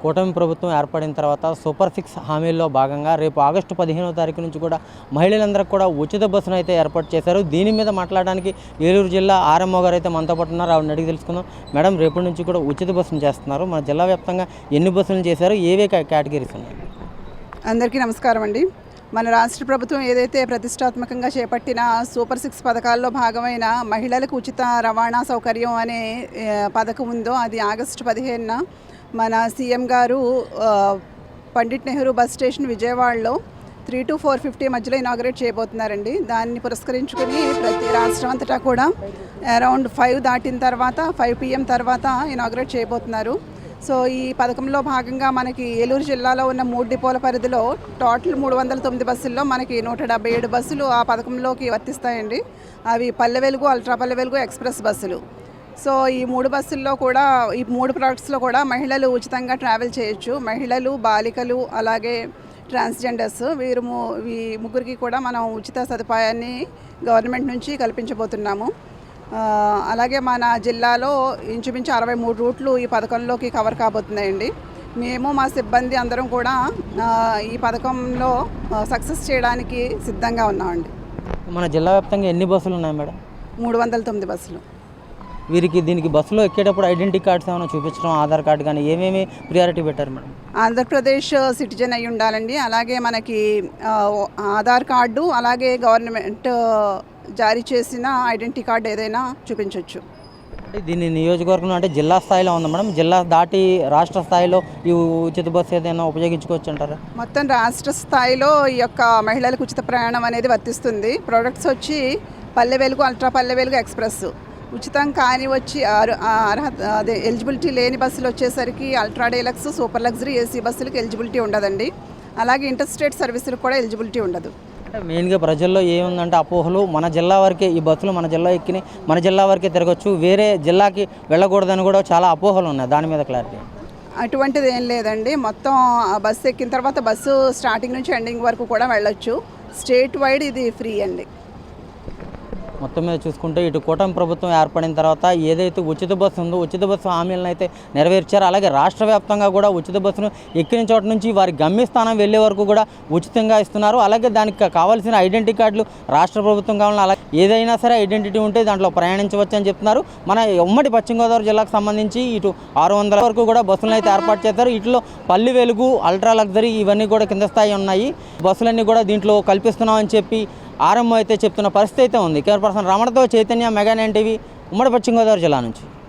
కూటమి ప్రభుత్వం ఏర్పడిన తర్వాత సూపర్ 6 హామీల్లో భాగంగా రేపు ఆగస్టు 15వ తారీఖు నుంచి కూడా మహిళలందరికీ కూడా ఉచిత బస్సును అయితే ఏర్పాటు చేశారు. దీని మీద మాట్లాడడానికి ఏలూరు జిల్లా ఆర్ఎంఓ గారు అయితే మనతో పాటు ఉన్నారు. ఆవిడని అడిగి తెలుసుకుందాం. మేడం, రేపటి నుంచి కూడా ఉచిత బస్సును చేస్తున్నారు. మన జిల్లా వ్యాప్తంగా ఎన్ని బస్సులు చేశారు, ఏవే కేటగిరీస్ ఉన్నాయి? అందరికీ నమస్కారం అండి. మన రాష్ట్ర ప్రభుత్వం ఏదైతే ప్రతిష్టాత్మకంగా చేపట్టిన సూపర్ 6 పథకాల్లో భాగమైన మహిళలకు ఉచిత రవాణా సౌకర్యం అనే పథకం ఉందో అది ఆగస్టు 15న మన సీఎం గారు పండిట్ నెహ్రూ బస్ స్టేషన్ విజయవాడలో 3 to 450 మధ్యలో ఇనాగ్రేట్ చేయబోతున్నారండి. దాన్ని పురస్కరించుకుని ప్రతి రాష్ట్రం అంతటా కూడా అరౌండ్ 5 దాటిన తర్వాత 5 PM తర్వాత ఇనాగ్రేట్ చేయబోతున్నారు. సో ఈ పథకంలో భాగంగా మనకి ఏలూరు జిల్లాలో ఉన్న 3 డిపోల పరిధిలో టోటల్ 309 బస్సుల్లో మనకి 177 బస్సులు ఆ పథకంలోకి వర్తిస్తాయండి. అవి పల్లె వెలుగు, అల్ట్రా పల్లె వెలుగు, ఎక్స్ప్రెస్ బస్సులు. సో ఈ 3 బస్సుల్లో కూడా ఈ 3 ప్రోడక్ట్స్లో కూడా మహిళలు ఉచితంగా ట్రావెల్ చేయొచ్చు. మహిళలు, బాలికలు, అలాగే ట్రాన్స్జెండర్స్ ఈ ముగ్గురికి కూడా మనం ఉచిత సదుపాయాన్ని గవర్నమెంట్ నుంచి కల్పించబోతున్నాము. అలాగే మన జిల్లాలో ఇంచుమించు 63 రూట్లు ఈ పథకంలోకి కవర్ కాబోతున్నాయండి. మేము మా సిబ్బంది అందరం కూడా ఈ పథకంలో సక్సెస్ చేయడానికి సిద్ధంగా ఉన్నామండి. మన జిల్లా వ్యాప్తంగా ఎన్ని బస్సులు ఉన్నాయి మేడం? 309 బస్సులు. దీనికి బస్సులో ఎక్కేటప్పుడు ఐడెంటిటీ కార్డ్స్ ఏమైనా చూపించడం, ఆధార్ కార్డు కానీ ఏమేమి ప్రియారిటీ పెట్టారు మేడం? ఆంధ్రప్రదేశ్ సిటిజన్ అయి ఉండాలండి. అలాగే మనకి ఆధార్ కార్డు, అలాగే గవర్నమెంట్ జారీ చేసిన ఐడెంటిటీ కార్డు ఏదైనా చూపించవచ్చు. దీన్ని నియోజకవర్గంలో అంటే జిల్లా స్థాయిలో ఉంది మేడం. జిల్లా దాటి రాష్ట్ర స్థాయిలో ఈ ఉచిత బస్సు ఏదైనా ఉపయోగించుకోవచ్చు అంటారా? మొత్తం రాష్ట్ర స్థాయిలో ఈ యొక్క మహిళలకు ఉచిత ప్రయాణం అనేది వర్తిస్తుంది. ప్రోడక్ట్స్ వచ్చి పల్లె వెలుగు, అల్ట్రా పల్లె వెలుగు, ఎక్స్ప్రెస్. ఉచితం కాని వచ్చి ఎలిజిబిలిటీ లేని బస్సులు వచ్చేసరికి ultra deluxe, super luxury, AC బస్సులకు ఎలిజిబిలిటీ ఉండదండి. అలాగే ఇంటర్ స్టేట్ సర్వీసులకు కూడా ఎలిజిబిలిటీ ఉండదు. అంటే మెయిన్గా ప్రజల్లో ఏముందంటే అపోహలు, మన జిల్లా వరకే ఈ బస్సులు మన జిల్లా ఎక్కినాయి, మన జిల్లా వరకే తిరగచ్చు, వేరే జిల్లాకి వెళ్ళకూడదని కూడా చాలా అపోహలు ఉన్నాయి. దాని మీద క్లారిటీ? అటువంటిది ఏం లేదండి. మొత్తం బస్సు ఎక్కిన తర్వాత బస్సు స్టార్టింగ్ నుంచి ఎండింగ్ వరకు కూడా వెళ్ళొచ్చు. స్టేట్ వైడ్ ఇది ఫ్రీ అండి. మొత్తం మీద చూసుకుంటే ఇటు కూటమి ప్రభుత్వం ఏర్పడిన తర్వాత ఏదైతే ఉచిత బస్సు ఉందో ఉచిత బస్సు హామీలను అయితే నెరవేర్చారు. అలాగే రాష్ట్ర వ్యాప్తంగా కూడా ఉచిత బస్సును ఎక్కిన చోట నుంచి వారి గమ్యస్థానం వెళ్ళే వరకు కూడా ఉచితంగా ఇస్తున్నారు. అలాగే దానికి కావాల్సిన ఐడెంటిటీ కార్డులు రాష్ట్ర ప్రభుత్వం కావాలని, అలాగే ఏదైనా సరే ఐడెంటిటీ ఉంటే దాంట్లో ప్రయాణించవచ్చు అని చెప్తున్నారు. మన ఉమ్మడి పశ్చిమ గోదావరి జిల్లాకు సంబంధించి ఇటు 600 వరకు కూడా బస్సులను అయితే ఏర్పాటు చేస్తారు. ఇట్లో పల్లి వెలుగు, అల్ట్రా లగ్జరీ ఇవన్నీ కూడా కింద స్థాయి ఉన్నాయి. బస్సులన్నీ కూడా దీంట్లో కల్పిస్తున్నామని చెప్పి ఆర్ఎంఓ అయితే చెప్తున్న పరిస్థితి అయితే ఉంది. కెమెరా పర్సన్ రమణతో చైతన్య, మెగా 9 టీవీ, ఉమ్మడి పశ్చిమ గోదావరి జిల్లా నుంచి.